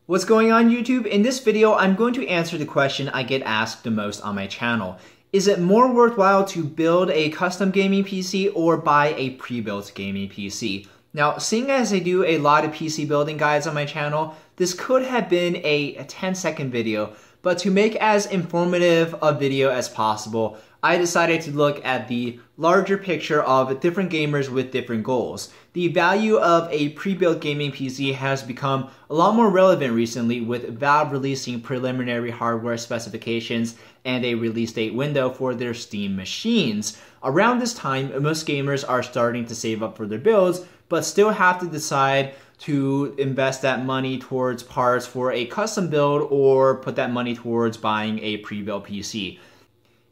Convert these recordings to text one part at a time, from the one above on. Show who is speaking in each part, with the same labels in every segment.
Speaker 1: What's going on YouTube? In this video, I'm going to answer the question I get asked the most on my channel. Is it more worthwhile to build a custom gaming PC or buy a pre-built gaming PC? Now, seeing as I do a lot of PC building guides on my channel, this could have been a 10-second video, but to make as informative a video as possible, I decided to look at the larger picture of different gamers with different goals. The value of a pre-built gaming PC has become a lot more relevant recently, with Valve releasing preliminary hardware specifications and a release date window for their Steam machines. Around this time, most gamers are starting to save up for their builds, but still have to decide to invest that money towards parts for a custom build or put that money towards buying a pre-built PC.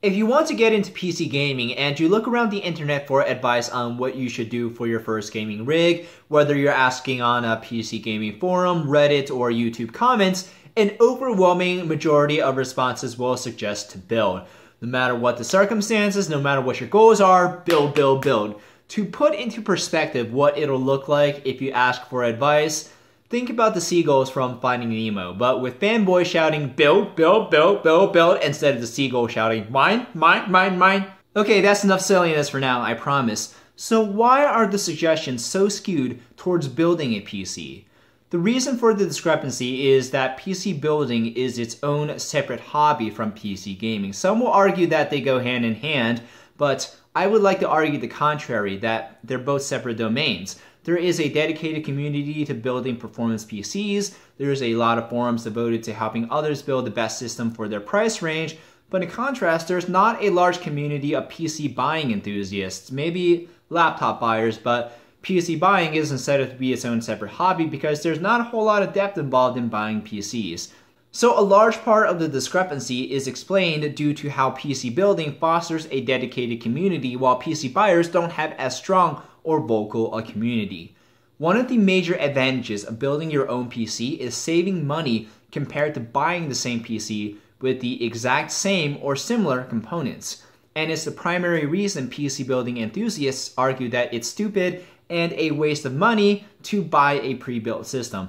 Speaker 1: If you want to get into PC gaming and you look around the internet for advice on what you should do for your first gaming rig, whether you're asking on a PC gaming forum, Reddit, or YouTube comments, an overwhelming majority of responses will suggest to build. No matter what the circumstances, no matter what your goals are, build, build, build. To put into perspective what it'll look like if you ask for advice, think about the seagulls from Finding Nemo, but with fanboys shouting, build, build, build, build, build, instead of the seagull shouting, mine, mine, mine, mine. Okay, that's enough silliness for now, I promise. So why are the suggestions so skewed towards building a PC? The reason for the discrepancy is that PC building is its own separate hobby from PC gaming. Some will argue that they go hand in hand, but I would like to argue the contrary, that they're both separate domains. There is a dedicated community to building performance PCs, there's a lot of forums devoted to helping others build the best system for their price range, but in contrast, there's not a large community of PC buying enthusiasts, maybe laptop buyers, but PC buying is instead to be its own separate hobby because there's not a whole lot of depth involved in buying PCs. So a large part of the discrepancy is explained due to how PC building fosters a dedicated community while PC buyers don't have as strong or vocal a community. One of the major advantages of building your own PC is saving money compared to buying the same PC with the exact same or similar components. And it's the primary reason PC building enthusiasts argue that it's stupid and a waste of money to buy a pre-built system.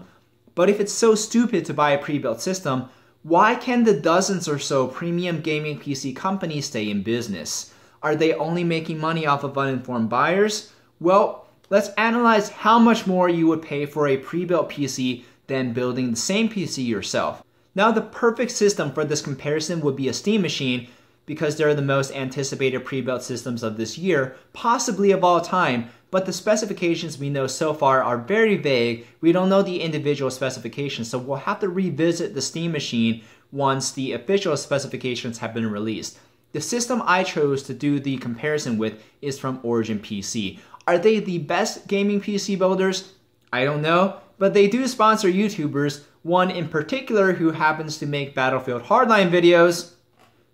Speaker 1: But if it's so stupid to buy a pre-built system, why can the dozens or so premium gaming PC companies stay in business? Are they only making money off of uninformed buyers? Well, let's analyze how much more you would pay for a pre-built PC than building the same PC yourself. Now, the perfect system for this comparison would be a Steam machine because they're the most anticipated pre-built systems of this year, possibly of all time, but the specifications we know so far are very vague. We don't know the individual specifications, so we'll have to revisit the Steam machine once the official specifications have been released. The system I chose to do the comparison with is from Origin PC. Are they the best gaming PC builders? I don't know, but they do sponsor YouTubers, one in particular who happens to make Battlefield Hardline videos,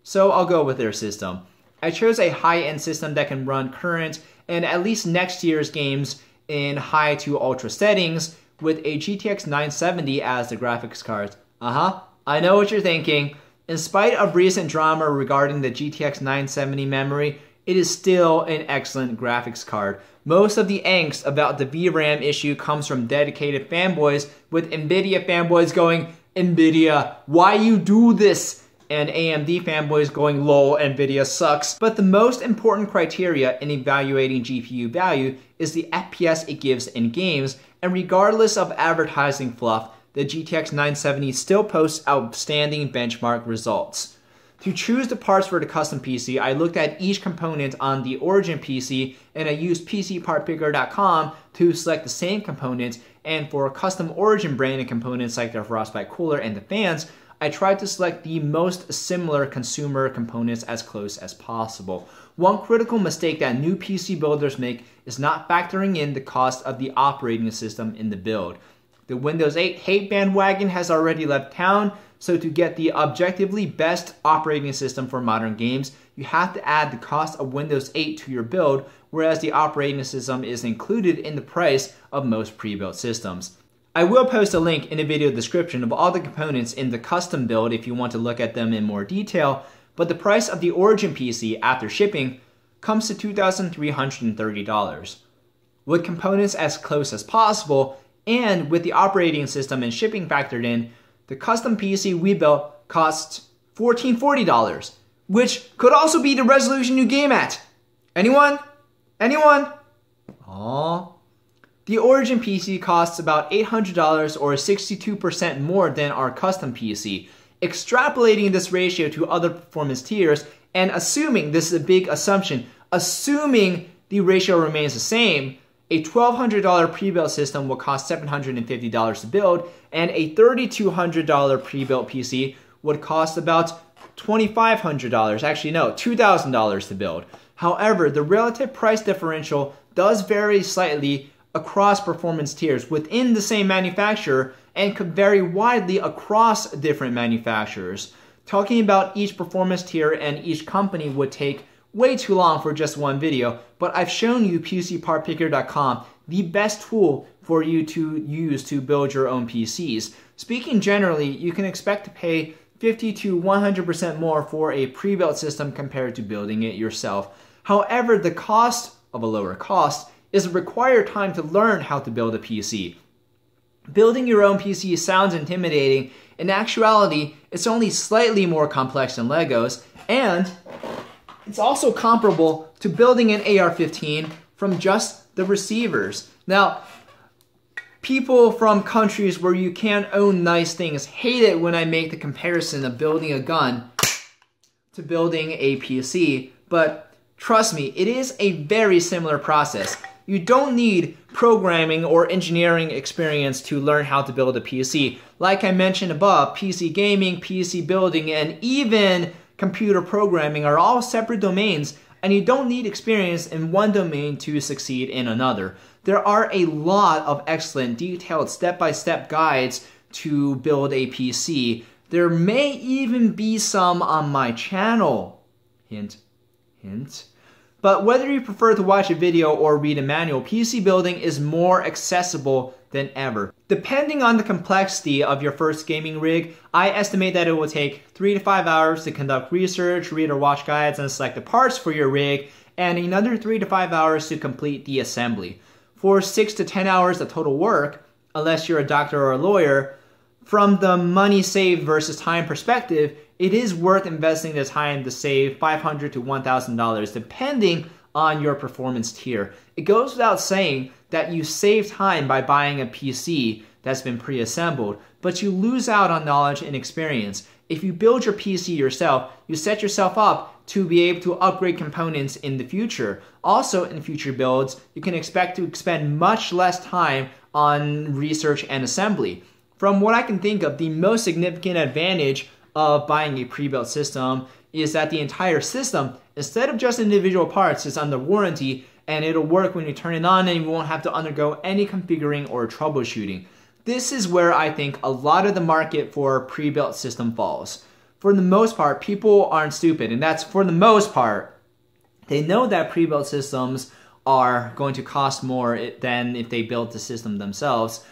Speaker 1: so I'll go with their system. I chose a high-end system that can run current and at least next year's games in high to ultra settings with a GTX 970 as the graphics card. I know what you're thinking. In spite of recent drama regarding the GTX 970 memory, it is still an excellent graphics card. Most of the angst about the VRAM issue comes from dedicated fanboys, with Nvidia fanboys going, "Nvidia, why you do this?" and AMD fanboys going, "Lol, Nvidia sucks." But the most important criteria in evaluating GPU value is the FPS it gives in games, and regardless of advertising fluff, the GTX 970 still posts outstanding benchmark results. To choose the parts for the custom PC, I looked at each component on the Origin PC and I used PCPartPicker.com to select the same component, and for custom Origin branded components like the Frostbite cooler and the fans, I tried to select the most similar consumer components as close as possible. One critical mistake that new PC builders make is not factoring in the cost of the operating system in the build. The Windows 8 hate bandwagon has already left town, so to get the objectively best operating system for modern games, you have to add the cost of Windows 8 to your build, whereas the operating system is included in the price of most pre-built systems. I will post a link in the video description of all the components in the custom build if you want to look at them in more detail, but the price of the Origin PC after shipping comes to $2,330. With components as close as possible, And with the operating system and shipping factored in, the custom PC we built costs $1,440, which could also be the resolution you game at. Anyone? Anyone? Aww. The Origin PC costs about $800 or 62% more than our custom PC. Extrapolating this ratio to other performance tiers and assuming, this is a big assumption, assuming the ratio remains the same, a $1,200 pre-built system will cost $750 to build, and a $3,200 pre-built PC would cost about $2,500, actually no, $2,000 to build. However, the relative price differential does vary slightly across performance tiers within the same manufacturer and could vary widely across different manufacturers. Talking about each performance tier and each company would take way too long for just one video, but I've shown you PCPartPicker.com, the best tool for you to use to build your own PCs. Speaking generally, you can expect to pay 50 to 100% more for a pre-built system compared to building it yourself. However, the cost of a lower cost is the required time to learn how to build a PC. Building your own PC sounds intimidating. In actuality, it's only slightly more complex than Legos, and it's also comparable to building an AR-15 from just the receivers. Now, people from countries where you can't own nice things hate it when I make the comparison of building a gun to building a PC, but trust me, it is a very similar process. You don't need programming or engineering experience to learn how to build a PC. Like I mentioned above, PC gaming, PC building, and even computer programming are all separate domains, and you don't need experience in one domain to succeed in another. There are a lot of excellent, detailed, step-by-step guides to build a PC. There may even be some on my channel. Hint, hint. But whether you prefer to watch a video or read a manual, PC building is more accessible than ever. Depending on the complexity of your first gaming rig, I estimate that it will take 3 to 5 hours to conduct research, read or watch guides, and select the parts for your rig, and another 3 to 5 hours to complete the assembly. For 6 to 10 hours of total work, unless you're a doctor or a lawyer, from the money saved versus time perspective, it is worth investing the time to save $500 to $1,000 depending on your performance tier. It goes without saying that you save time by buying a PC that's been pre-assembled, but you lose out on knowledge and experience. If you build your PC yourself, you set yourself up to be able to upgrade components in the future. Also, in future builds, you can expect to spend much less time on research and assembly. From what I can think of, the most significant advantage of buying a pre-built system is that the entire system, instead of just individual parts, is under warranty, and it'll work when you turn it on and you won't have to undergo any configuring or troubleshooting. This is where I think a lot of the market for pre-built system falls. For the most part, people aren't stupid, and that's for the most part. They know that pre-built systems are going to cost more than if they built the system themselves.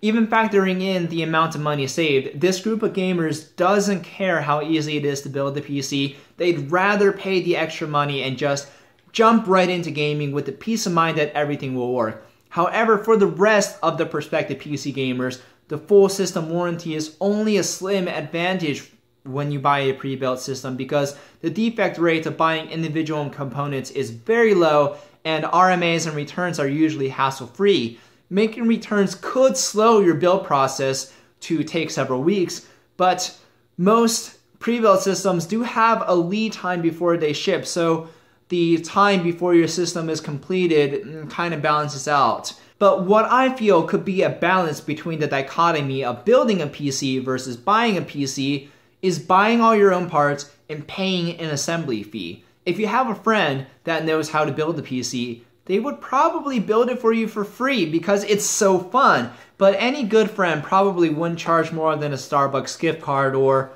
Speaker 1: Even factoring in the amount of money saved, this group of gamers doesn't care how easy it is to build the PC. They'd rather pay the extra money and just jump right into gaming with the peace of mind that everything will work. However, for the rest of the prospective PC gamers, the full system warranty is only a slim advantage when you buy a pre-built system because the defect rate of buying individual components is very low and RMAs and returns are usually hassle-free. Making returns could slow your build process to take several weeks, but most pre-built systems do have a lead time before they ship, so the time before your system is completed kind of balances out. But what I feel could be a balance between the dichotomy of building a PC versus buying a PC is buying all your own parts and paying an assembly fee. If you have a friend that knows how to build a PC, they would probably build it for you for free because it's so fun. But any good friend probably wouldn't charge more than a Starbucks gift card or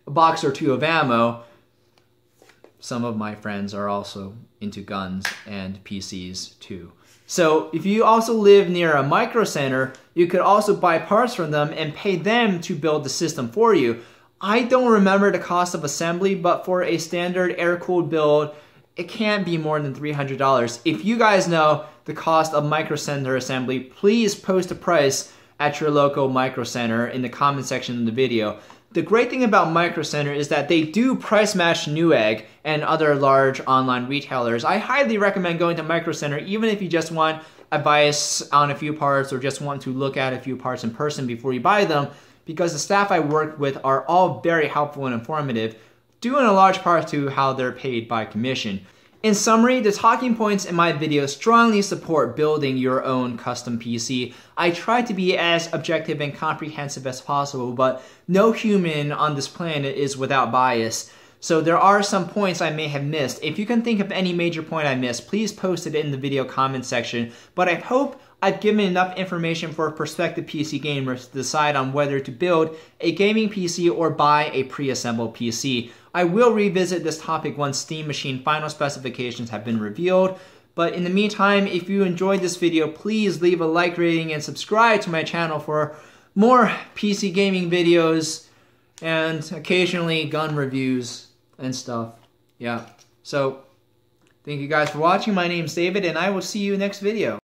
Speaker 1: a box or two of ammo. Some of my friends are also into guns and PCs too. So if you also live near a micro center, you could also buy parts from them and pay them to build the system for you. I don't remember the cost of assembly, but for a standard air-cooled build, it can't be more than $300. If you guys know the cost of Micro Center assembly, please post a price at your local Micro Center in the comment section of the video. The great thing about Micro Center is that they do price match Newegg and other large online retailers. I highly recommend going to Micro Center even if you just want advice on a few parts or just want to look at a few parts in person before you buy them, because the staff I work with are all very helpful and informative, due in a large part to how they're paid by commission. In summary, the talking points in my video strongly support building your own custom PC. I try to be as objective and comprehensive as possible, but no human on this planet is without bias. So there are some points I may have missed. If you can think of any major point I missed, please post it in the video comment section. But I hope I've given enough information for prospective PC gamers to decide on whether to build a gaming PC or buy a pre-assembled PC. I will revisit this topic once Steam Machine final specifications have been revealed. But in the meantime, if you enjoyed this video, please leave a like rating and subscribe to my channel for more PC gaming videos and occasionally gun reviews and stuff. Yeah. So, thank you guys for watching. My name's David, and I will see you next video.